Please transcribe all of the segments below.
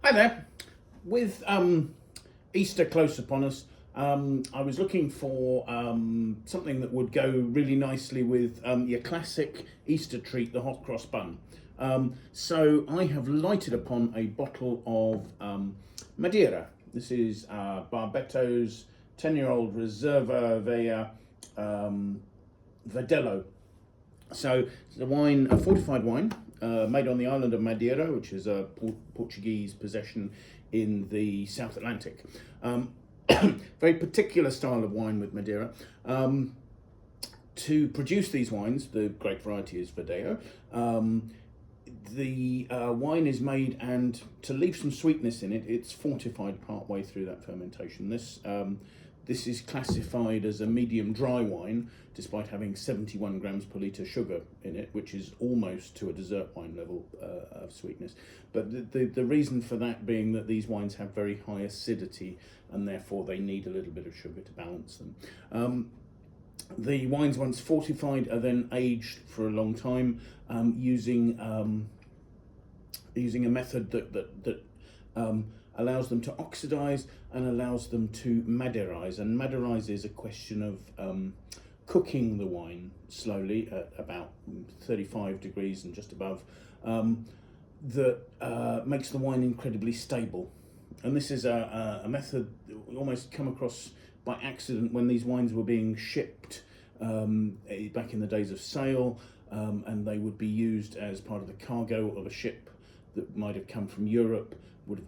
Hi there. With Easter close upon us, I was looking for something that would go really nicely with your classic Easter treat, the hot cross bun. So I have lighted upon a bottle of Madeira. This is Barbeito's 10-year-old Reserva Velha Verdelho. So it's a wine, a fortified wine, made on the island of Madeira, which is a Portuguese possession in the South Atlantic. Very particular style of wine with Madeira. To produce these wines, the grape variety is Verdelho. The wine is made, and to leave some sweetness in it, it's fortified part way through that fermentation. This is classified as a medium dry wine, despite having 71 grams per litre sugar in it, which is almost to a dessert wine level of sweetness. But the reason for that being that these wines have very high acidity, and therefore they need a little bit of sugar to balance them. The wines, once fortified, are then aged for a long time using a method that allows them to oxidize and allows them to Madeirize. And Madeirize is a question of cooking the wine slowly at about 35 degrees and just above, that makes the wine incredibly stable. And this is a method we almost come across by accident when these wines were being shipped back in the days of sail, and they would be used as part of the cargo of a ship that might have come from Europe, would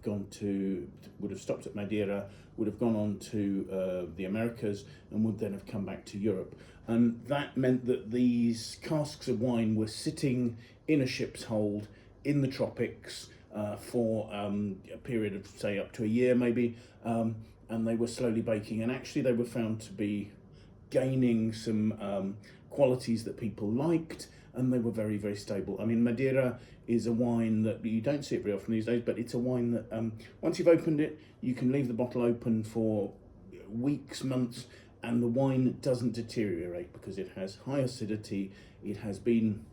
have stopped at Madeira, would have gone on to the Americas, and would then have come back to Europe. And that meant that these casks of wine were sitting in a ship's hold in the tropics for a period of, say, up to a year maybe, and they were slowly baking, and actually they were found to be gaining some qualities that people liked, and they were very, very stable. I mean, Madeira is a wine that you don't see it very often these days, but it's a wine that once you've opened it, you can leave the bottle open for weeks, months, and the wine doesn't deteriorate because it has high acidity, it has been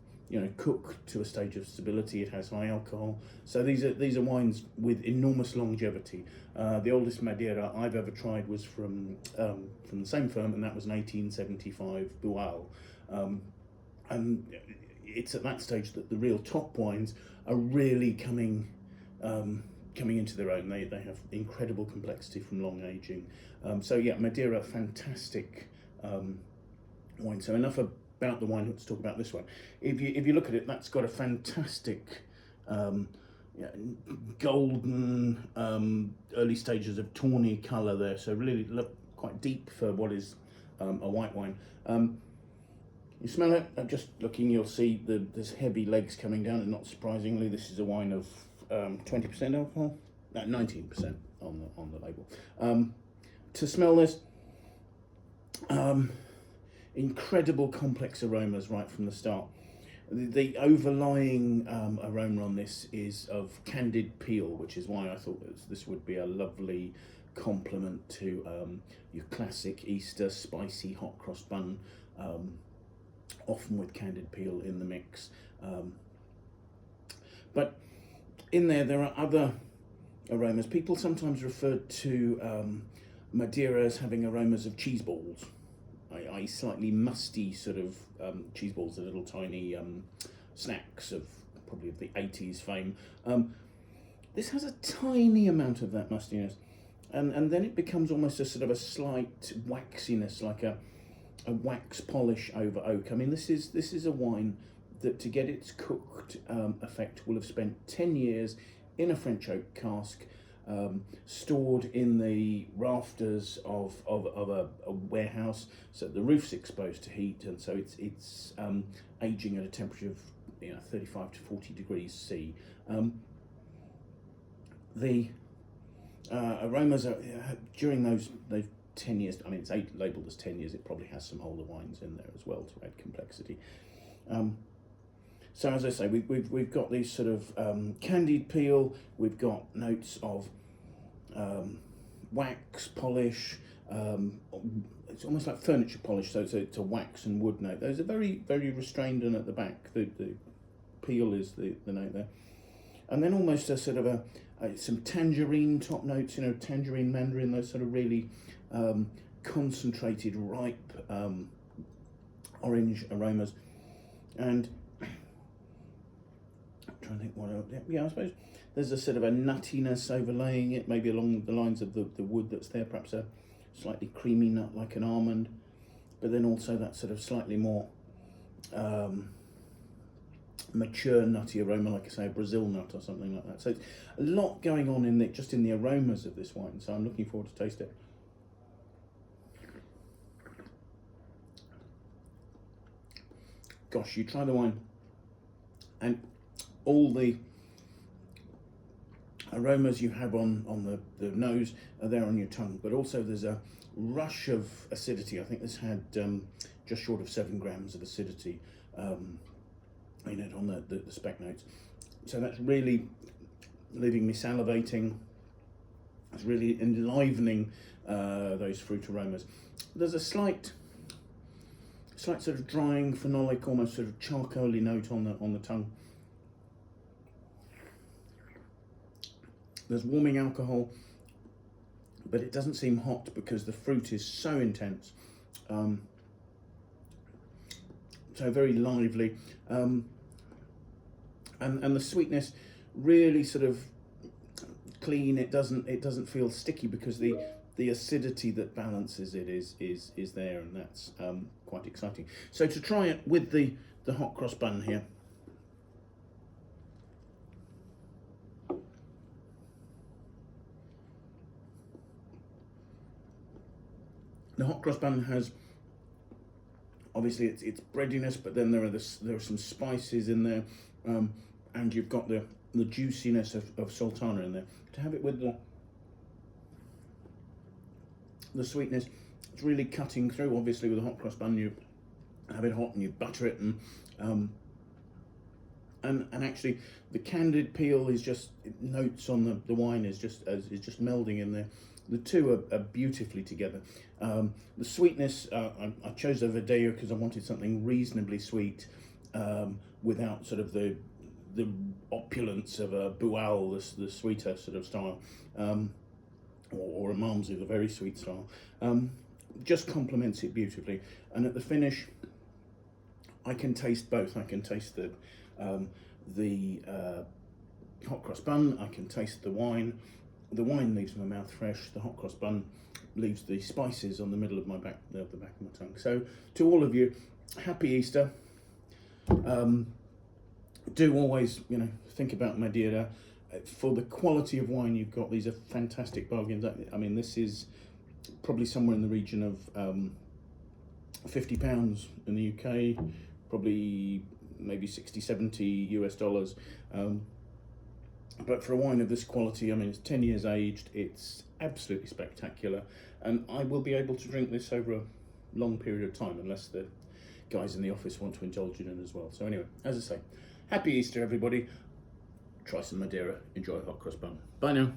cooked to a stage of stability, it has high alcohol. So these are wines with enormous longevity. The oldest Madeira I've ever tried was from the same firm, and that was an 1875 Bual. And it's at that stage that the real top wines are really coming into their own. They have incredible complexity from long aging. So yeah, Madeira, fantastic wine. So enough about the wine. Let's talk about this one. If you look at it, that's got a fantastic golden early stages of tawny colour there. So really look quite deep for what is a white wine. You smell it, just looking, you'll see there's heavy legs coming down, and not surprisingly, this is a wine of 20% alcohol, no, 19% on the label. To smell this, incredible complex aromas right from the start. The overlying aroma on this is of candied peel, which is why I thought this would be a lovely complement to your classic Easter spicy hot cross bun. Often with candied peel in the mix. But in there are other aromas. People sometimes refer to Madeira as having aromas of cheese balls, i.e. slightly musty sort of cheese balls, the little tiny snacks of probably of the 80s fame. This has a tiny amount of that mustiness, and then it becomes almost a sort of a slight waxiness, like a wax polish over oak. I mean, this is a wine that, to get its cooked effect, will have spent 10 years in a French oak cask, stored in the rafters of a warehouse, so the roof's exposed to heat, and so it's aging at a temperature of 35 to 40 degrees C. The aromas are during those 10 years, I mean, it's labelled as 10 years, it probably has some older wines in there as well to add complexity. So as I say, we've got these sort of candied peel, we've got notes of wax polish, it's almost like furniture polish, so it's a wax and wood note. Those are very, very restrained, and at the back, the peel is the note there. and then almost a sort of some tangerine top notes, you know, tangerine, mandarin, those sort of really concentrated, ripe orange aromas. And I'm trying to think what else. Yeah, I suppose there's a sort of a nuttiness overlaying it, maybe along the lines of the wood that's there, perhaps a slightly creamy nut like an almond, but then also that sort of slightly more mature nutty aroma, like I say, a Brazil nut or something like that. So it's a lot going on in just in the aromas of this wine, so I'm looking forward to taste it. Gosh, you try the wine and all the aromas you have on the nose are there on your tongue, but also there's a rush of acidity. I think this had just short of 7 grams of acidity in it on the spec notes. So that's really leaving me salivating. It's really enlivening those fruit aromas. There's a slight sort of drying, phenolic, almost sort of charcoaly note on the tongue. There's warming alcohol, but it doesn't seem hot because the fruit is so intense. So very lively, and the sweetness really sort of clean. It doesn't feel sticky because the acidity that balances it is there, and that's quite exciting. So to try it with the hot cross bun here. The hot cross bun has, obviously it's breadiness, but then there are some spices in there, and you've got the juiciness of sultana in there. To have it with the sweetness, it's really cutting through. Obviously with a hot cross bun, you have it hot and you butter it, and actually the candied peel is just notes on the wine is just melding in there. The two are beautifully together. The sweetness, I chose a Verdelho because I wanted something reasonably sweet, without sort of the opulence of a Bual, the sweeter sort of style, or a Malvasia, the very sweet style. Just complements it beautifully. And at the finish, I can taste both. I can taste the hot cross bun. I can taste the wine. The wine leaves my mouth fresh. The hot cross bun leaves the spices on the middle of the back of my tongue. So to all of you, happy Easter. Do always, think about Madeira. For the quality of wine you've got, these are fantastic bargains. I mean, this is probably somewhere in the region of £50 in the UK, probably maybe 60, 70 US dollars. But for a wine of this quality, I mean, it's 10 years aged, it's absolutely spectacular, and I will be able to drink this over a long period of time, unless the guys in the office want to indulge in it as well. So anyway, as I say, happy Easter, everybody. Try some Madeira, enjoy a hot cross bun. Bye now.